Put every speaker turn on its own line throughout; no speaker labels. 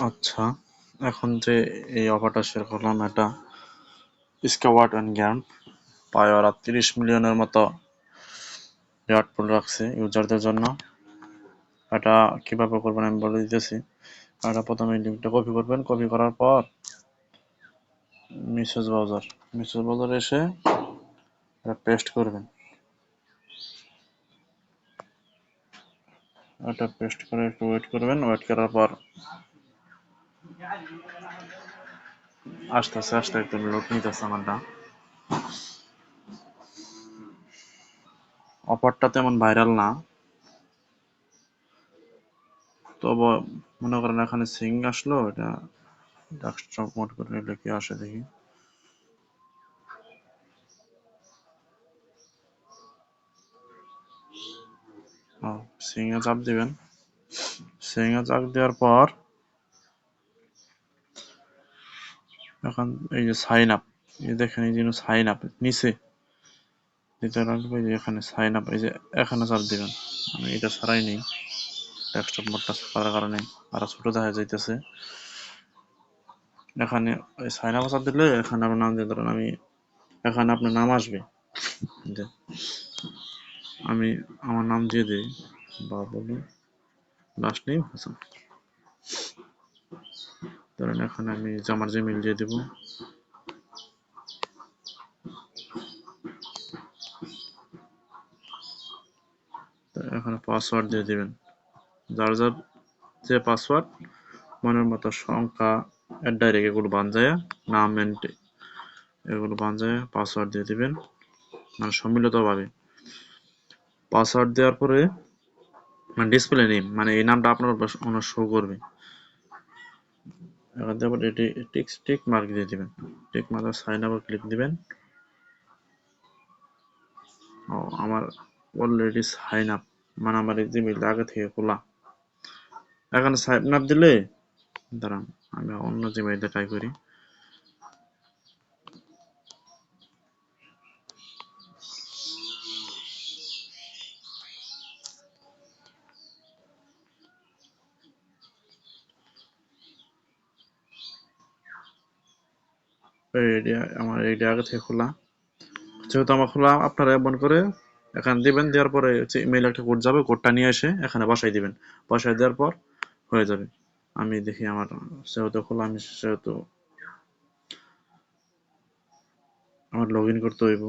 আচ্ছা, এখন যে এই অফারটা শেয়ার করলাম এটা স্কোয়াড অ্যান্ড গেম প্রায় ওরা 30 মিলিয়নের মতো রেওয়ার্ড পুল রাখছে ইউজারদের জন্য। এটা কিভাবে করবেন আমি বলে দিতেছি। এটা প্রথমে লিঙ্কটা কপি করবেন, কপি করার পর মেসেজ ব্রাউজার এসে এটা পেস্ট করবেন। এটা পেস্ট করে একটু ওয়েট করবেন, ওয়েট করার পর আস্তে আস্তে একটু লোড নিতেছে আমারটা। অফারটা তেমন ভাইরাল না, তবে মনে করেন এখানে সিং আসলো, এটা ডেস্কটপ মোড করে নিলে কি আসে দেখি। সিং এ চাপ দিবেন। সিং এ চাপ দেওয়ার পর এখন এই যে সাইন আপ, এই দেখেন এই যে সাইন আপ নিচে দিতে রাখবে, যে এখানে সাইন আপ, এই যে এখানে চাপ দিবেন। আমি এটা ছাড়াই নেই, ডেস্কটপ মোডটা করার কারণে আরো ছোট দেখা যাইতেছে। এখানে সাইন আপ চাপ দিলে এখানে আপনার নাম দিয়ে, ধরেন আমি এখানে আপনার নাম আসবে, যে আমি আমার নাম দিয়ে দিই বা বলুন লাস্ট নেম হাসান। ধরেন এখানে আমি আমার জিমেইল দিয়ে দেব। এখানে পাসওয়ার্ড দিয়ে দিবেন, যার যার যে পাসওয়ার্ড মনের মতো সংখ্যা ডাইরেক্ট এগুলো বানজায় নাম এগুলো বানজায় পাসওয়ার্ড দিয়ে দিবেন, মানে সম্মিলিতভাবে। পাসওয়ার্ড দেওয়ার পরে মানে ডিসপ্লে নেম, মানে এই নামটা আপনার শো করবে। এখান থেকে এটি টিক মার্ক দিয়ে দিবেন, tick mark sign up click দিবেন। ও আমার অলরেডি সাইন আপ, মানে আমার এই জিমেইল আগে থেকে খোলা। এখানে সাইন আপ দিলে, দাঁড়ান আমি অন্য জিমেইলে ট্রাই করি। আমার এইটা আগে থেকে খোলা, যেহেতু আমার খোলা আপনারা এমন করে এখানে দিবেন। দেওয়ার পরে হচ্ছে ইমেইল একটা কোড যাবে, কোডটা নিয়ে এসে এখানে বসাই দিবেন। বসাই দেওয়ার পর হয়ে যাবে। আমি দেখি আমার যেহেতু খোলা, আমি সেহেতু আমার লগ ইন করতে হইব।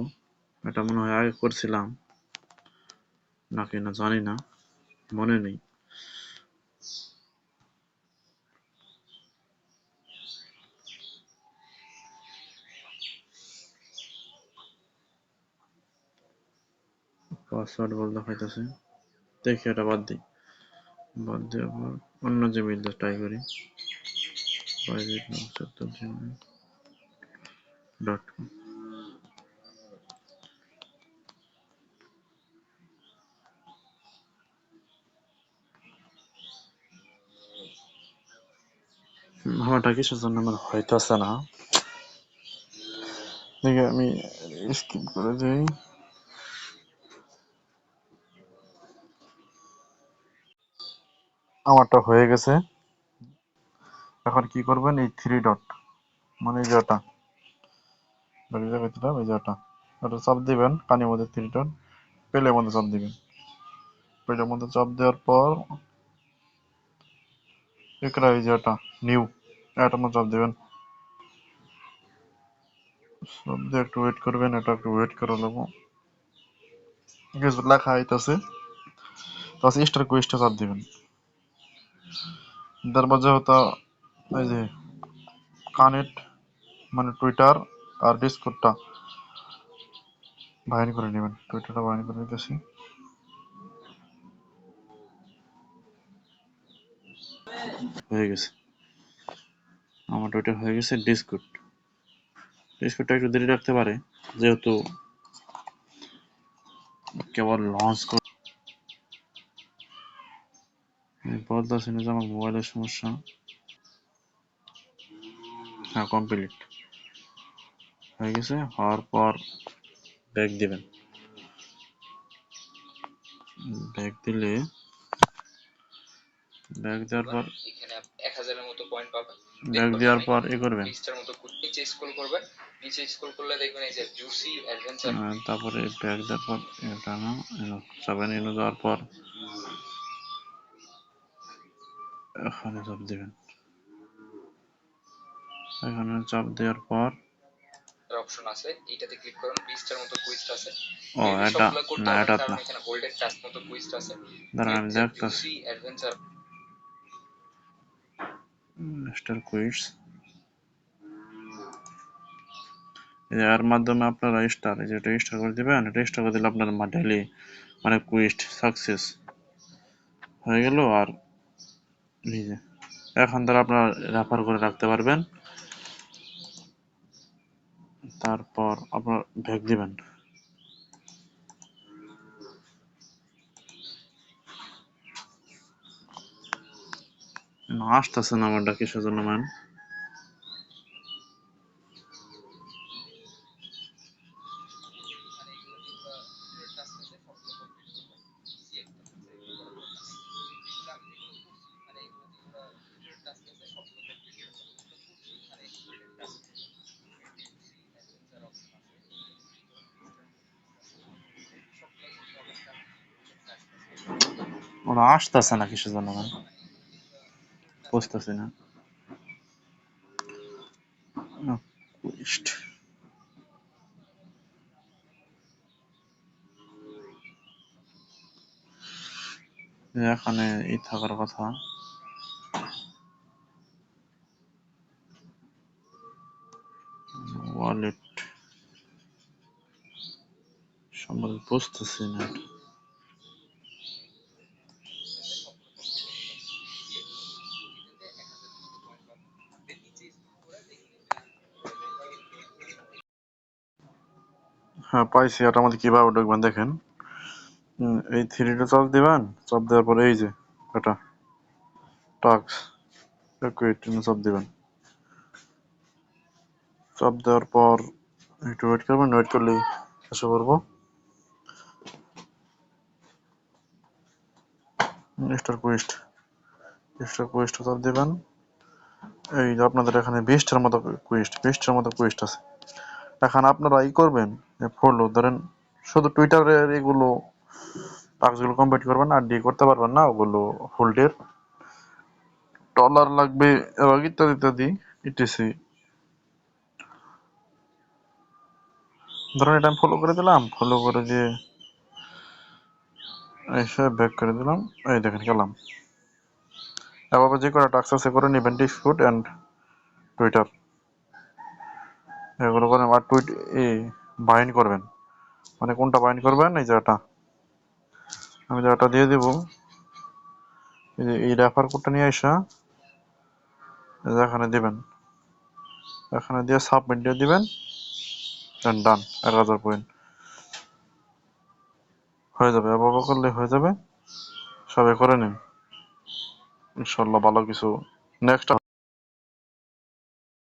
এটা মনে হয় আগে করছিলাম নাকি না জানি না, মনে নেই। পাসওয়ার্ড বল দেখাইতেছে, দেখি এটা বাদ দিই। বাদ দেওয়ার পর অন্য জিমেইল দিয়ে ট্রাই করি, gmail.com। আমারটা কিসের জন্য আমার হইতেছে না, দেখি আমি স্কিপ করে দিই। আমারটা হয়ে গেছে। এখন কি করবেন, এই থ্রি ডট মানে এই যেটা এই যেটা ওটা চাপ দিবেন, কানের মধ্যে থ্রি ডট, পেলের মধ্যে চাপ দিবেন। পেলের মধ্যে চাপ দেওয়ার পর এখানে এই যেটা নিউ, এটার মধ্যে চাপ দিবেন। চাপ দিয়ে একটু ওয়েট করবেন, এটা একটু ওয়েট করা লাগবো, কিছু লেখা আইতাছে। তারপর স্টার কুইস্টে চাপ দিবেন। তারপর যেহেতু এই যে কানেক্ট মানে টুইটার আর ডিসকর্ডটা বাইন্ড করে নেবেন, টুইটারটা বাইন্ড করে নিতেছি। হয়ে গেছে, আমার টুইটার হয়ে গেছে। ডিসকর্ডটা একটু দেরি রাখতে পারে, যেহেতু কেবল লঞ্চ করে। বলতেছি না যে আমার মোবাইলের সমস্যা। হ্যাঁ, কমপ্লিট হয়ে গেছে। হওয়ার পর ব্যাক দিবেন। ব্যাক দিলে ব্যাক দেওয়ার পর
এখানে 1000 এর মতো পয়েন্ট পাবেন।
ব্যাক দেওয়ার পর করবেন
20টার মতো নিচে স্ক্রল করবেন, নিচে স্ক্রল করলে দেখবেন এই যে জুসি অ্যাডভেঞ্চার।
তারপরে ব্যাক দেওয়ার পর এটা না যাবেন, ইনো দেওয়ার পর এখানে চাপ দিবেন। এখানে চাপ দেওয়ার পর
অপশন আছে, এটাতে ক্লিক করুন। 20টার মতো কুইজ আছে,
ও
মেবি
এটা
সবগুলো করতে
না,
হবে
এটা
কারণ
না,
এখানে গোল্ডেন টাস্ক মতো কুইজ আছে।
দাঁড়ান আমি দেখতেছি।
জুসি অ্যাডভেঞ্চার
স্টার কুইজ, এর মাধ্যমে আপনারা স্টার, এই যে এটা স্টার করে দিবেন। এটা স্টার করে দিলে আপনার ডেইলি মানে কুইস্ট সাকসেস হয়ে গেল। আর এই যে এখন তারা আপনারা রেফার করে রাখতে পারবেন। তারপর আপনার ব্যাক দিবেন। আসতেছে না আমারটা কিসের জন্য ম্যান। ওরা আসতেছে না কিসের জন্য ম্যান, বুঝতেছি না। কুইস্ট এখানে এই থাকার কথা। ওয়ালেট সম্বন্ধে বুঝতেছি না। হ্যাঁ পাইছি, এটা আমাদের কিভাবে ঢুকবেন দেখেন। এই থ্রিটা চাপ দিবেন, চাপ দেওয়ার পরে এই যে এটা টাক্স চাপ দিবেন। চাপ দেওয়ার পর একটু ওয়েট করবেন, ওয়েট করলেই এসে পড়বো। স্টার কুইস্ট, স্টার কুইস্ট চাপ দিবেন। এই যে আপনাদের এখানে 20টার মতো কুইস্ট আছে। এখন আপনারা ই করবেন, ফলো ধরেন শুধু টুইটারের এগুলো টাস্কগুলো কমপ্লিট করবেন, আর ডি করতে পারবেন না, ওগুলো হোল্ডের ডলার লাগবে এবং ইত্যাদি ইত্যাদি ইটিসি। ধরেন এটা আমি ফলো করে দিলাম, ফলো করে দিয়ে এসে ব্যাক করে দিলাম। এই দেখেন গেলাম। এভাবে যে কটা টাস্ক আছে করে নেবেন, ডিসপুট অ্যান্ড টুইটার এগুলো করেন। আর বাইন্ড করবেন, মানে কোনটা বাইন্ড করবেন, এই জায়গাটা আমি জায়গাটা দিয়ে দিব। এই রেফার কোডটা নিয়ে আসা এখানে দিবেন, এখানে দিয়ে সাবমিট দিয়ে দিবেন, দেন ডান। 1000 পয়েন্ট হয়ে যাবে, এভাবে করলে হয়ে যাবে। সবাই করে নিন, ইনশাল্লাহ ভালো কিছু নেক্সট